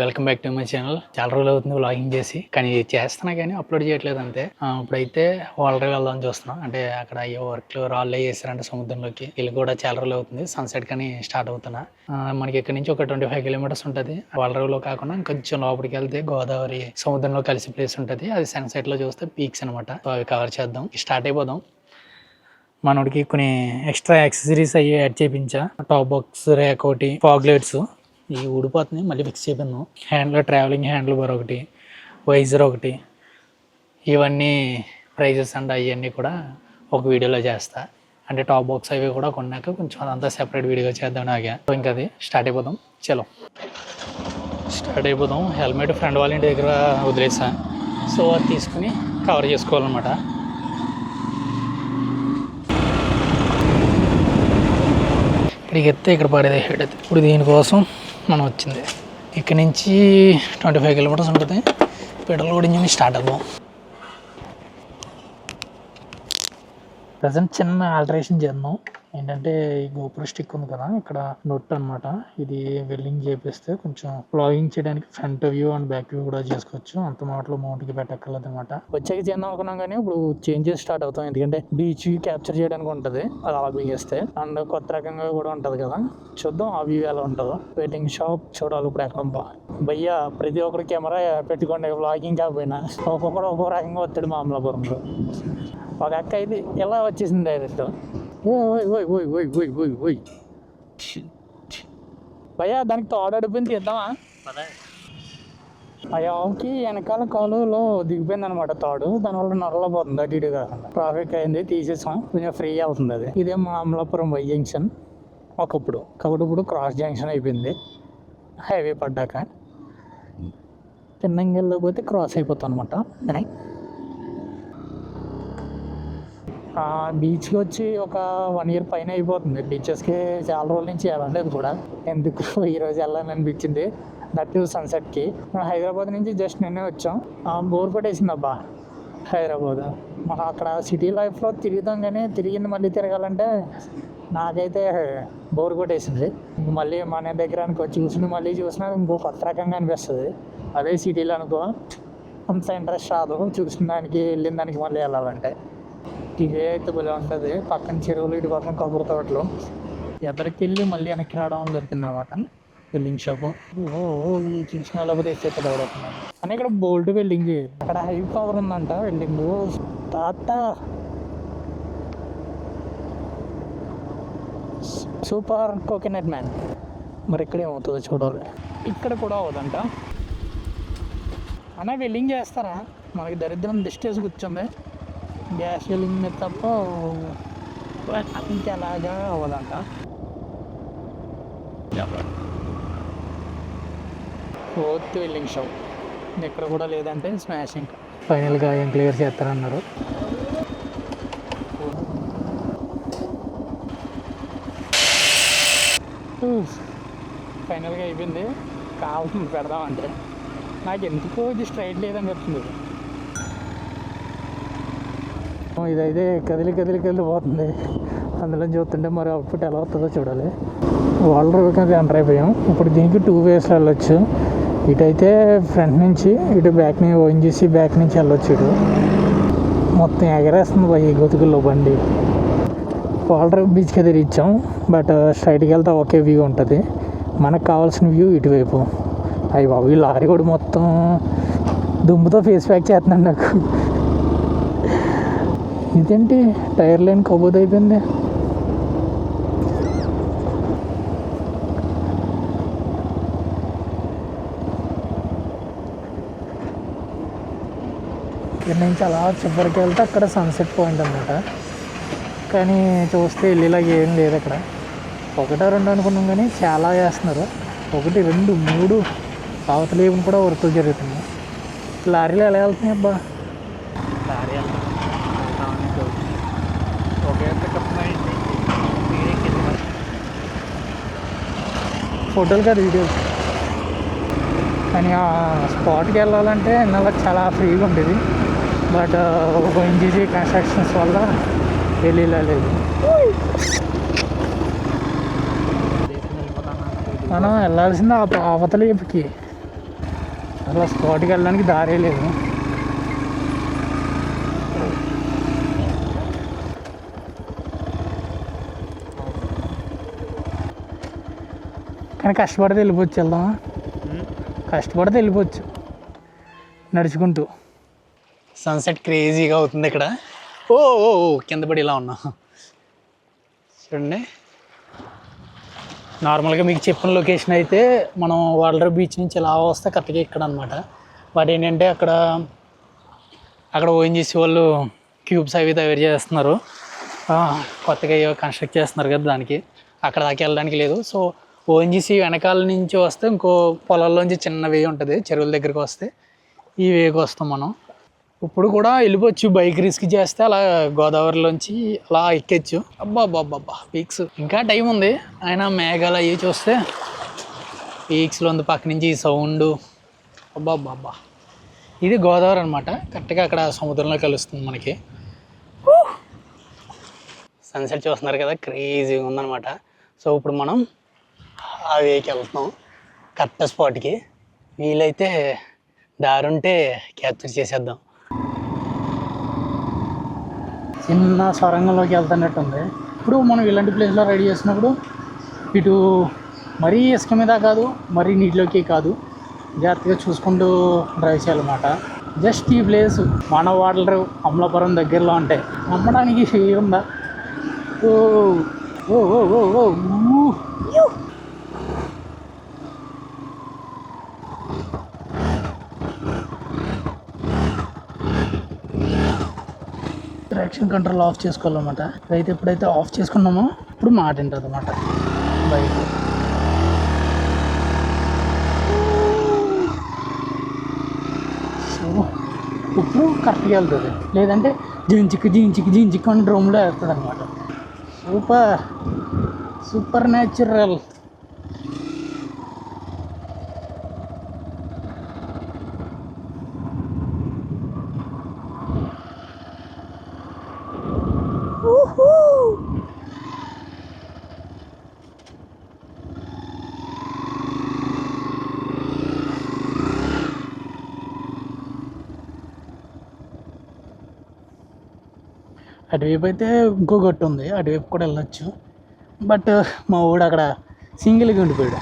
Welcome back to my channel. చాలా రోజులు అవుతుంది వ్లాగింగ్ చేసి, కానీ చేస్తున్నా కానీ అప్లోడ్ చేయట్లేదు అంతే. ఇప్పుడైతే వాల్డ్రీ వెళ్దామని చూస్తున్నాం. అంటే అక్కడ అయ్యే వర్క్లు రాళ్ళు వేసారంటే సముద్రంలోకి వెళ్ళి కూడా చాలా రోజులు అవుతుంది. సన్సెట్ కానీ స్టార్ట్ అవుతున్నా. మనకి ఇక్కడ నుంచి ఒక 25 కిలోమీటర్స్ ఉంటుంది. వాల్డ్రీలో కాకుండా కొంచెం లోపలికి వెళ్తే గోదావరి సముద్రంలో కలిసి ప్లేస్ ఉంటుంది. అది సన్సెట్ లో చూస్తే పీక్స్ అనమాట. అవి కవర్ చేద్దాం, స్టార్ట్ అయిపోదాం. మనోడికి కొన్ని ఎక్స్ట్రా యాక్సెసరీస్ అయ్యి యాడ్ చేయించా. టాప్ బాక్స్, ర్యాక్ ఒకటి, ఫాగ్ లైట్స్ ఈ ఊడిపోతుంది, మళ్ళీ ఫిక్స్ చేయిందాం. హ్యాండ్లో ట్రావెలింగ్ హ్యాండిల్ బార్ ఒకటి, వైజర్ ఒకటి, ఇవన్నీ ప్రైజెస్ అండ్ అవన్నీ కూడా ఒక వీడియోలో చేస్తా. అంటే టాప్ బాక్స్ అవి కూడా కొన్నాక కొంచెం అదంతా సెపరేట్ వీడియో చేద్దాం నాగా. ఇంకా అది స్టార్ట్ అయిపోదాం. చలో స్టార్ట్ అయిపోదాం. హెల్మెట్ ఫ్రెండ్ వాళ్ళ ఇంటి దగ్గర వదిలేసా, సో అది తీసుకుని కవర్ చేసుకోవాలన్నమాట. ఇక్కడికి ఎత్తే ఇక్కడ పడేది హెడ్ అయితే. ఇప్పుడు దీనికోసం మనం వచ్చింది ఇక్కడ నుంచి 25 కిలోమీటర్స్ ఉంటుంది. పెట్రోల్ కూడా ఇంజిన్ స్టార్ట్ అవుదాం. ప్రజెంట్ చిన్న ఆల్టరేషన్ చేద్దాం. ఏంటంటే ఈ గోపుర స్టిక్ ఉంది కదా, ఇక్కడ నొట్ అనమాట. ఇది వెల్డింగ్ చేపిస్తే కొంచెం వ్లాగింగ్ చేయడానికి front view and back view కూడా చేసుకోవచ్చు. అంత మాటలో మౌంట్కి పెట్టక్కర్లేదు అనమాట. వచ్చాక చేద్దాం అనుకున్నాం కానీ ఇప్పుడు చేంజెస్ స్టార్ట్ అవుతాం. ఎందుకంటే బీచ్ క్యాప్చర్ చేయడానికి ఉంటుంది అది అలా బిగేస్తే, అండ్ కొత్త రకంగా కూడా ఉంటుంది కదా. చూద్దాం ఆ వ్యూ ఎలా ఉంటుందో. వెయిటింగ్ షాప్ చూడాలి ఇప్పుడు ఎక్కడ భయ్యా. ప్రతి ఒక్కరు కెమెరా పెట్టుకోండి, వ్లాగింగ్ కాకపోయినా. ఒక్కొక్కరు ఒక్కొక్క రకంగా వస్తాడు మా అమలాపురంలో. ఒక అక్క అయితే ఎలా వచ్చేసింది డైరెక్ట్. భయ్యా దానికి తోడడిపోయింది తీద్దామా? అయ్యాకి వెనకాల కాలులో దిగిపోయింది అనమాట తాడు. దానివల్ల నొరలో పోతుంది అటు ఇటు కాకుండా. ట్రాఫిక్ అయింది, తీసేసాం. కొంచెం ఫ్రీ అవుతుంది అది. ఇదే మా అమలాపురం వై జంక్షన్ ఒకప్పుడు, కాబట్టి ఇప్పుడు క్రాస్ జంక్షన్ అయిపోయింది. హైవే పడ్డాక తిన్నంగిల్లో పోతే క్రాస్ అయిపోతాం అనమాట. బీచ్కి వచ్చి ఒక 1 year పైన అయిపోతుంది. బీచెస్కి చాలా రోజుల నుంచి వెళ్ళలేదు కూడా. ఎందుకు ఈరోజు వెళ్ళాలని అనిపించింది, దట్ సన్సెట్కి. హైదరాబాద్ నుంచి జస్ట్ నిన్నే వచ్చాం. బోర్ పట్టేసింది అబ్బా హైదరాబాద్. మనం అక్కడ సిటీ లైఫ్లో తిరుగుతాం కానీ తిరిగింది మళ్ళీ తిరగాలంటే నాకైతే బోర్ కొట్టేసింది. మళ్ళీ మన దగ్గరానికి వచ్చి చూసి మళ్ళీ చూసినా ఇంకో కొత్త రకంగా అనిపిస్తుంది. అదే సిటీలో అనుకో అంత ఇంట్రెస్ట్ రాదు చూసిన దానికి, వెళ్ళిన దానికి మళ్ళీ వెళ్ళాలంటే. ఇదే అయితే భలే ఉంటుంది. పక్కన చెరువులు, ఇటు పక్కన కొబ్బరి తోటలు. ఎదరికి వెళ్ళి మళ్ళీ వెనక్కి రావడం దొరికింది అనమాట వెల్డింగ్ షాప్. చూసిన లేకపోతే ఎస్టేట్ అవుతున్నాను అని. ఇక్కడ బోల్ట్ వెల్డింగ్, అక్కడ హై పవర్ ఉందంట వెల్డింగ్. తాత సూపర్ కోకోనట్ మ్యాన్. మరి ఇక్కడ ఏమవుతుందో చూడాలి. ఇక్కడ కూడా అవుదంట అన్న. వెల్డింగ్ చేస్తారా? మనకి దరిద్రం డిస్టేజ్ కూర్చుంది. గ్యాస్ వెల్డింగ్ మీద తప్ప అంతే అలాగా అవ్వదంట. ఫోర్త్ వెల్డింగ్ షాప్ ఇక్కడ కూడా లేదంటే స్మాషింగ్. ఫైనల్గా ఏం క్లియర్ చేస్తారన్నారు. ఫైనల్గా అయిపోయింది. కావాల్సింది పెడదామంటే నాకు ఎందుకో ఇది స్ట్రైట్ లేదని చెప్తుంది. ఇదైతే కదిలి పోతుంది. అందులో చూస్తుంటే మరి అవుట్పుట్ ఎలా వస్తుందో చూడాలి. వాల్డ్రీకి ఎంటర్ అయిపోయాం. ఇప్పుడు దీనికి 2 ways వెళ్ళొచ్చు. ఇటైతే ఫ్రంట్ నుంచి, ఇటు బ్యాక్ నుంచి ఓఎన్జీసీ బ్యాక్ నుంచి వెళ్ళొచ్చు. ఇటు మొత్తం ఎగరేస్తుంది పోయి గొతుకుల్లో బండి. వాల్డ్రీ బీచ్కి అయితే ఇచ్చాం. బట్ స్ట్రైట్కి వెళ్తే ఒకే వ్యూ ఉంటుంది. మనకు కావాల్సిన వ్యూ ఇటువైపు. అయ్యి బాబు, ఈ లారీ కూడా మొత్తం దుమ్ముతో ఫేస్ ప్యాక్ చేస్తున్నాడు నాకు. ఇదేంటి టైర్ లైన్ కబోద్ అయిపోయింది. ఇక్కడ నుంచి అలా చివరికి వెళ్తే అక్కడ సన్సెట్ పాయింట్ అన్నమాట. కానీ చూస్తే వెళ్ళేలాగా ఏం లేదు అక్కడ. 1, 2 అనుకున్నాం కానీ చాలా వేస్తున్నారు. 1, 2, 3 అవతలేపు కూడా వర్కులు జరుగుతున్నాయి. లారీలు ఎలా వెళ్తున్నాయి అబ్బా. లారీ ఫోటోలు కాదు వీడియోస్. కానీ ఆ స్పాట్కి వెళ్ళాలంటే నాకు చాలా ఫ్రీగా ఉంటుంది. బట్ ఓఎన్జీసీ కన్స్ట్రక్షన్స్ వల్ల వెళ్ళలేదు. మనం వెళ్ళాల్సింది అవతల వైపుకి. అసలు స్పాట్కి వెళ్ళడానికి దారే లేదు. కానీ కష్టపడితే వెళ్ళిపోవచ్చు. వెళ్దామా? కష్టపడితే వెళ్ళిపోవచ్చు నడుచుకుంటూ. సన్సెట్ క్రేజీగా అవుతుంది ఇక్కడ. ఓ ఓ కింద పడి ఇలా ఉన్నా చూడండి. నార్మల్గా మీకు చెప్పిన లొకేషన్ అయితే మనం వాల్డర్ బీచ్ నుంచి ఇలా వస్తే కరెక్ట్గా ఇక్కడ అనమాట. బట్ ఏంటంటే అక్కడ ఓఎన్జీసీ వాళ్ళు క్యూబ్స్ అవి తయారు చేస్తున్నారు, కొత్తగా ఏవో కన్స్ట్రక్ట్ చేస్తున్నారు కదా, దానికి అక్కడ దాకా వెళ్ళడానికి లేదు. సో ఓఎన్జీసీ వెనకాల నుంచి వస్తే ఇంకో పొలాల్లోంచి చిన్న వే ఉంటుంది, చెరువుల దగ్గరికి వస్తే ఈ వేకి వస్తాం మనం. ఇప్పుడు కూడా వెళ్ళిపోవచ్చు, బైక్ రిస్క్ చేస్తే అలా గోదావరిలోంచి అలా ఎక్కొచ్చు. అబ్బా పీక్స్ ఇంకా టైం ఉంది. ఆయన మేఘాలు అవి చూస్తే పీక్స్లో ఉంది, పక్క నుంచి ఈ సౌండ్. అబ్బా ఇది గోదావరి అనమాట. కరెక్ట్గా అక్కడ సముద్రంలో కలుస్తుంది మనకి. సన్సెట్ చూస్తున్నారు కదా, క్రేజీగా ఉందన్నమాట. సో ఇప్పుడు మనం ఆ వేకి వెళ్తున్నాం కరెక్ట్ స్పాట్కి. వీలైతే దారుంటే క్యాప్చర్ చేసేద్దాం. చిన్న సొరంగంలోకి వెళ్తున్నట్టుంది. ఇప్పుడు మనం ఇలాంటి ప్లేస్లో రెడీ చేసినప్పుడు ఇటు మరీ ఇసుక మీద కాదు, మరీ నీటిలోకి కాదు, జాగ్రత్తగా చూసుకుంటూ డ్రైవ్ చేయాలన్నమాట. జస్ట్ ఈ ప్లేస్ మన వాడలరు అమలాపురం దగ్గరలో ఉంటాయి. నమ్మడానికి ఉందా? ఓ ఓ ఓ ఓ ఓ ట్రాక్షన్ కంట్రోల్ ఆఫ్ చేసుకోవాలన్నమాట. అయితే ఎప్పుడైతే ఆఫ్ చేసుకున్నామో ఇప్పుడు మాట ఉంటుంది అన్నమాట బైక్. సో ఇప్పుడు కరెక్ట్గా వెళ్తుంది, లేదంటే జీంచిక్ అని డ్రోమ్లో వెళ్తుంది అనమాట. Super natural. అటువైపు అయితే ఇంకో గట్టు ఉంది, అటువైపు కూడా వెళ్ళొచ్చు. బట్ మా ఊడు అక్కడ సింగిల్గా ఉండిపోయాడు.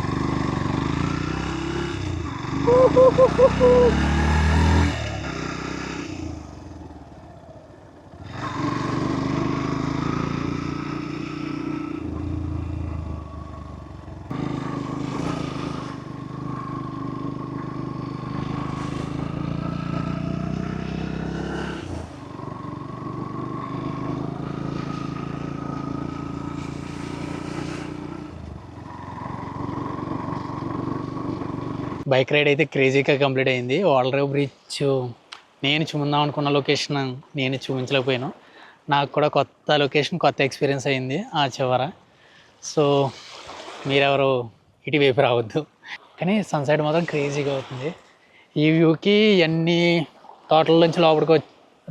బైక్ రైడ్ అయితే క్రేజీగా కంప్లీట్ అయింది. వాల్డ్రేవ్ బ్రిడ్జ్ నేను చూద్దాం అనుకున్న లొకేషన్ నేను చూపించలేకపోయాను. నాకు కూడా కొత్త లొకేషన్, కొత్త ఎక్స్పీరియన్స్ అయింది ఆ చివర. సో మీరెవరు ఇటువైపు రావద్దు. కానీ సన్సెట్ మాత్రం క్రేజీగా అవుతుంది. ఈ వ్యూకి అన్ని తోటల నుంచి లోపలికి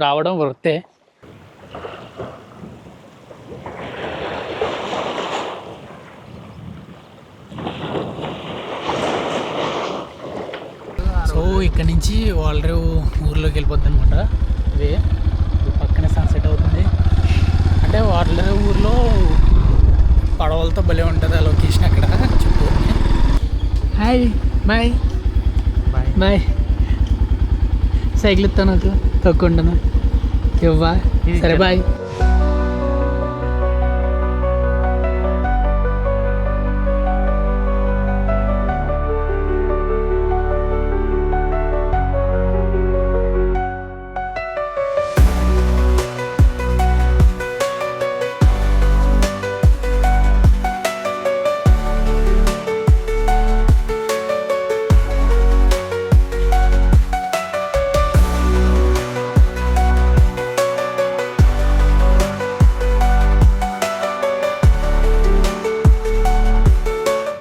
రావడం వృత్తే. సో ఇక్కడ నుంచి వాల్డ్రేవ్ ఊర్లోకి వెళ్ళిపోద్ది అనమాట. ఇదే పక్కనే సన్సెట్ అవుతుంది. అంటే వాల్డ్రేవ్ ఊర్లో పడవలతో భలే ఉంటుంది ఆ లొకేషన్ అక్కడ చుట్టూ. Hi bye bye bye. Cycle ఇస్తా నాకు తక్కువ ఉంటాను ఇవ్వా. సరే బాయ్.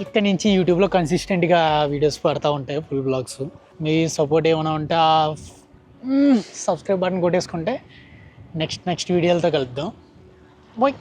ఇక్కడ నుంచి యూట్యూబ్లో కన్సిస్టెంట్గా వీడియోస్ పడతా ఉంటాయి, ఫుల్ బ్లాగ్స్. మీ సపోర్ట్ ఏమైనా ఉంటే ఆ సబ్స్క్రైబ్ బటన్ కొట్టేసుకుంటే నెక్స్ట్ వీడియోలతో కలుద్దాం. బాయ్.